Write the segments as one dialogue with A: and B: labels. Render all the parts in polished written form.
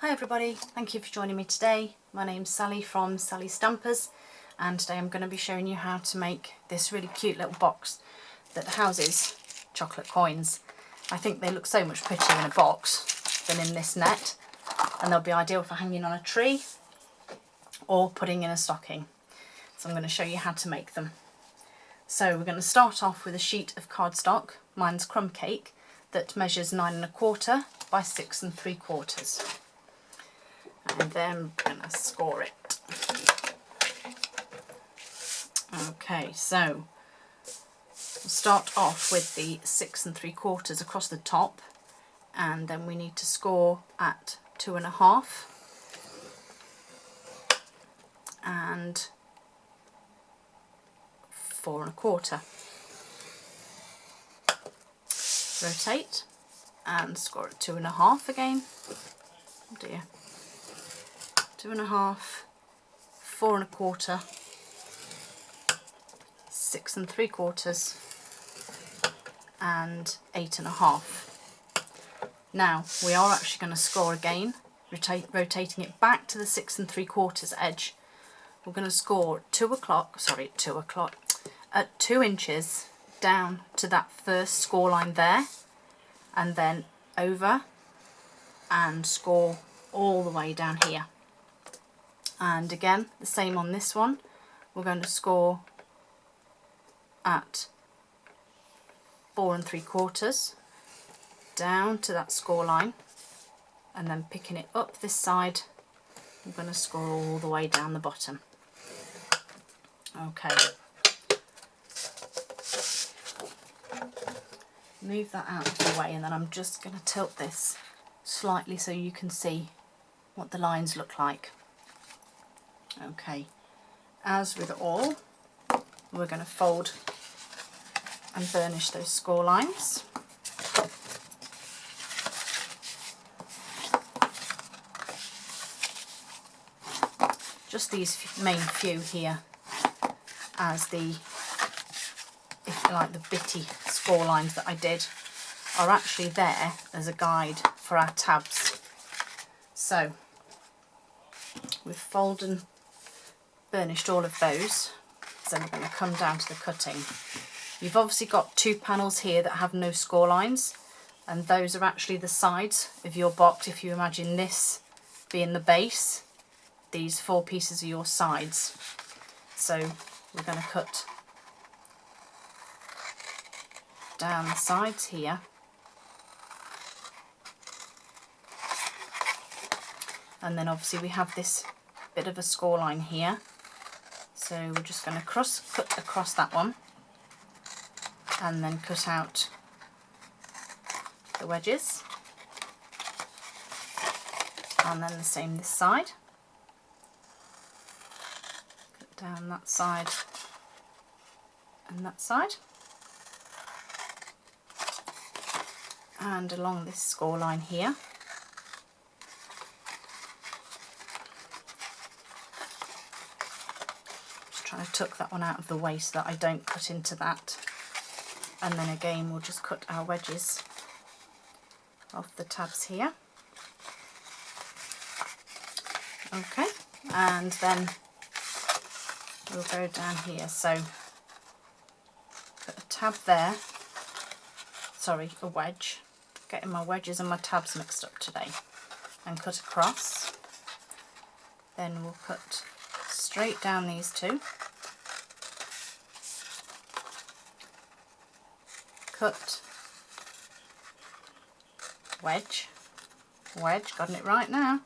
A: Hi everybody, thank you for joining me today. My name's Sally from Sally Stampers, and today I'm going to be showing you how to make this really cute little box that houses chocolate coins. I think they look so much prettier in a box than in this net, and they'll be ideal for hanging on a tree or putting in a stocking. So I'm going to show you how to make them. So we're going to start off with a sheet of cardstock. Mine's crumb cake that measures 9 1/4 by 6 3/4. And then we're going to score it. Okay, so we'll start off with the 6 3/4 across the top, and then we need to score at 2 1/2 and 4 1/4. Rotate and score at 2 1/2 again. Oh dear. 2 1/2, 4 1/4, 6 3/4, and 8 1/2. Now we are actually going to score again, rotating it back to the 6 3/4 edge. We're going to score at 2 inches down to that first score line there, and then over and score all the way down here. And again, the same on this one. We're going to score at 4 3/4 down to that score line, and then picking it up this side, we're going to score all the way down the bottom. Okay. Move that out of the way, and then I'm just going to tilt this slightly so you can see what the lines look like. Okay, as with all, we're going to fold and burnish those score lines. Just these main few here as the, if you like, the bitty score lines that I did are actually there as a guide for our tabs. So we've folded and burnished all of those, so we're going to come down to the cutting. You've obviously got 2 panels here that have no score lines, and those are actually the sides of your box. If you imagine this being the base, these 4 pieces are your sides. So we're going to cut down the sides here, and then obviously we have this bit of a score line here, so we're just going to cut across that one and then cut out the wedges, and then the same this side. Cut down that side and that side, and along this score line here. Trying to tuck that one out of the way so that I don't cut into that, and then again we'll just cut our wedges off the tabs here. Okay, and then we'll go down here, so put a tab there, sorry, a wedge, getting my wedges and my tabs mixed up today, and cut across. Then we'll cut straight down these 2, cut, wedge, wedge, gotten it right now,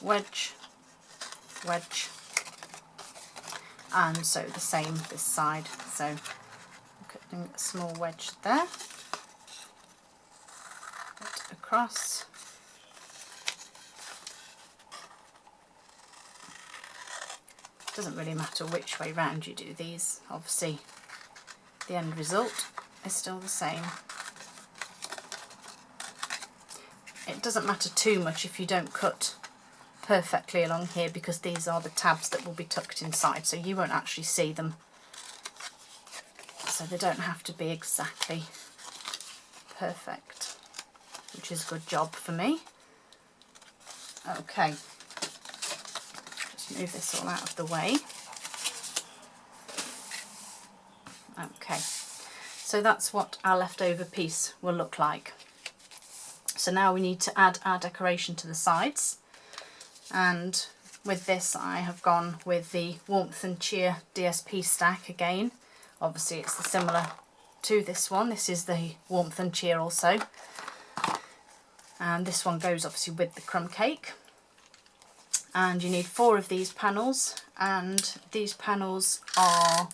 A: wedge, wedge, and so the same this side. So cutting a small wedge there, cut across, doesn't really matter which way round you do these, obviously the end result is still the same. It doesn't matter too much if you don't cut perfectly along here, because these are the tabs that will be tucked inside, so you won't actually see them, so they don't have to be exactly perfect, which is a good job for me. Okay, just move this all out of the way. Okay, so that's what our leftover piece will look like. So now we need to add our decoration to the sides, and with this I have gone with the Warmth and Cheer DSP stack again. Obviously it's similar to this one. This is the Warmth and Cheer also, and this one goes obviously with the crumb cake. And you need 4 of these panels, and these panels are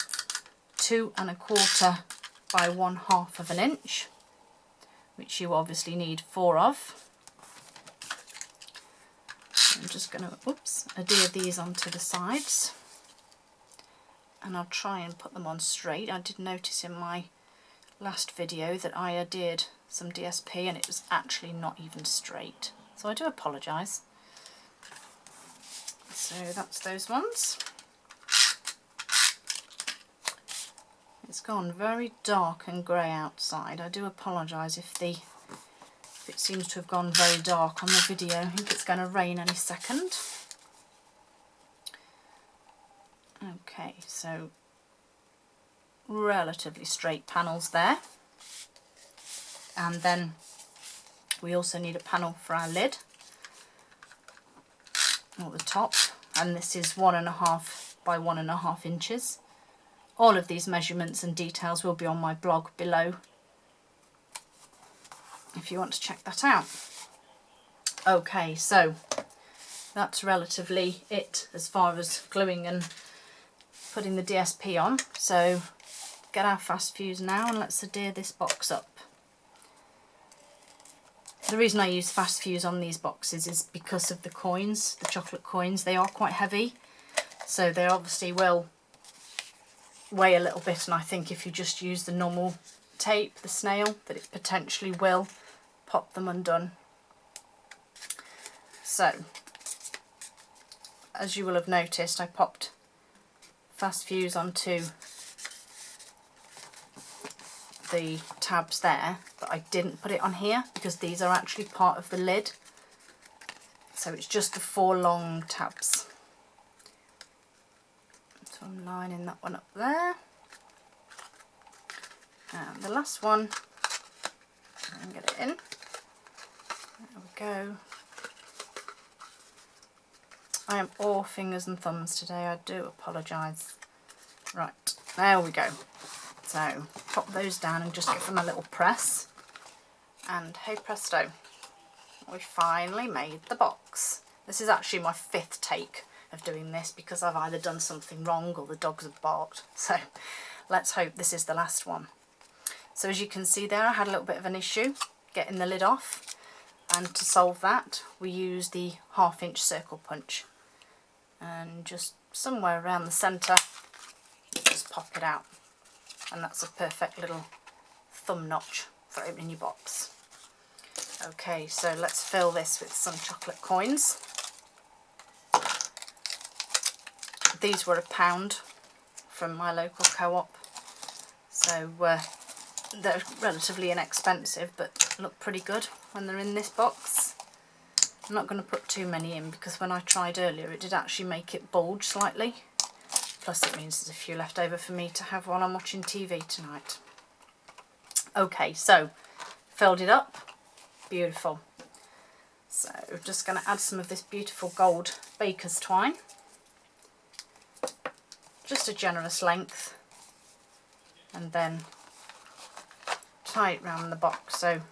A: 2 1/4 by 1/2 of an inch, which you obviously need 4 of. I'm just going to adhere these onto the sides, and I'll try and put them on straight. I did notice in my last video that I adhered some DSP and it was actually not even straight, so I do apologise. So that's those ones. It's gone very dark and grey outside. I do apologise if it seems to have gone very dark on the video. I think it's going to rain any second. Okay, so relatively straight panels there. And then we also need a panel for our lid, or the top, and this is 1 1/2 by 1 1/2 inches. All of these measurements and details will be on my blog below if you want to check that out. Okay, so that's relatively it as far as gluing and putting the DSP on. So get our fast fuse now and let's adhere this box up. The reason I use fast fuse on these boxes is because of the coins, the chocolate coins. They are quite heavy, so they obviously will weigh a little bit, and I think if you just use the normal tape, the snail, that it potentially will pop them undone. So as you will have noticed, I popped fast fuse onto the tabs there, but I didn't put it on here because these are actually part of the lid, so it's just the 4 long tabs. So I'm lining that one up there, and the last one, and get it in. There we go. I am all fingers and thumbs today, I do apologise. Right, there we go. So pop those down and just give them a little press, and hey presto, we finally made the box. This is actually my 5th take of doing this because I've either done something wrong or the dogs have barked, so let's hope this is the last one. So as you can see there, I had a little bit of an issue getting the lid off, and to solve that we use the 1/2 inch circle punch, and just somewhere around the centre just pop it out, and that's a perfect little thumb notch for opening your box. Okay, so let's fill this with some chocolate coins. These were £1 from my local co-op, so they're relatively inexpensive but look pretty good when they're in this box. I'm not going to put too many in because when I tried earlier it did actually make it bulge slightly. Plus it means there's a few left over for me to have while I'm watching TV tonight. Okay, so filled it up. Beautiful. So we're just going to add some of this beautiful gold baker's twine. Just a generous length. And then tie it round the box. So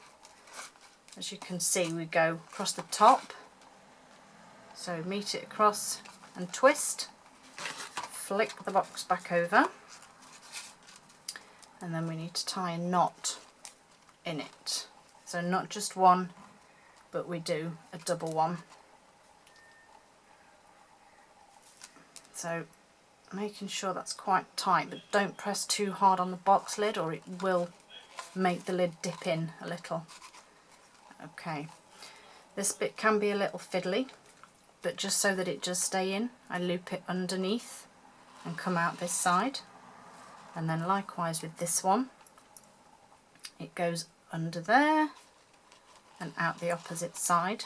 A: as you can see we go across the top. So meet it across and twist. Flick the box back over, and then we need to tie a knot in it. So not just one, but we do a double one. So making sure that's quite tight, but don't press too hard on the box lid or it will make the lid dip in a little. Okay, this bit can be a little fiddly, but just so that it does stay in, I loop it underneath and come out this side, and then likewise with this one, it goes under there and out the opposite side,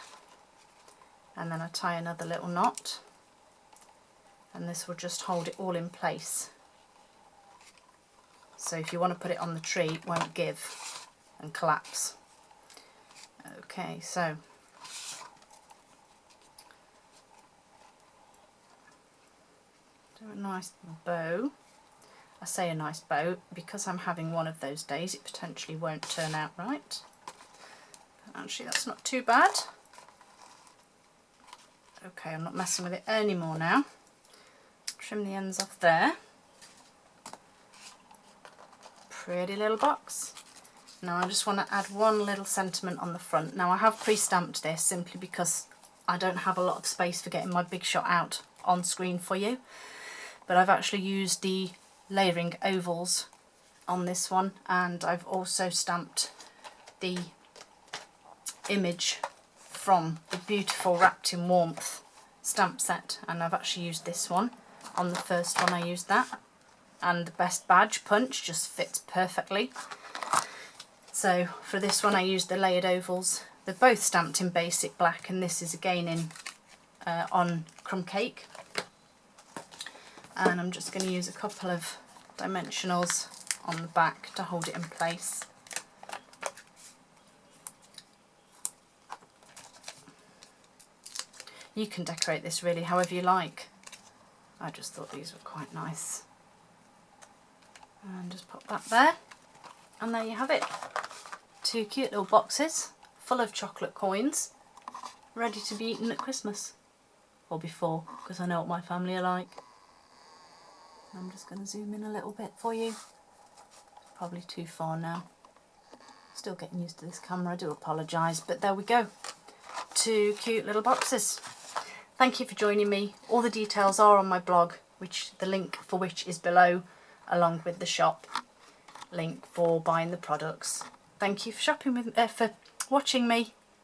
A: and then I tie another little knot, and this will just hold it all in place. So if you want to put it on the tree, it won't give and collapse. Okay, so do a nice bow. I say a nice bow because I'm having one of those days. It potentially won't turn out right. But actually, that's not too bad. Okay, I'm not messing with it anymore now. Trim the ends off there. Pretty little box. Now I just want to add one little sentiment on the front. Now I have pre-stamped this simply because I don't have a lot of space for getting my big shot out on screen for you. But I've actually used the layering ovals on this one, and I've also stamped the image from the beautiful Wrapped in Warmth stamp set, and I've actually used this one. On the first one I used that, and the Best Badge punch just fits perfectly. So for this one I used the layered ovals. They're both stamped in basic black, and this is again in on crumb cake. And I'm just going to use a couple of dimensionals on the back to hold it in place. You can decorate this really however you like. I just thought these were quite nice. And just pop that there. And there you have it. 2 cute little boxes full of chocolate coins, ready to be eaten at Christmas. Or before, because I know what my family are like. I'm just going to zoom in a little bit for you. Probably too far now. Still getting used to this camera, I do apologise, but there we go. 2 cute little boxes. Thank you for joining me. All the details are on my blog, which the link for which is below, along with the shop link for buying the products. Thank you for shopping with for watching me.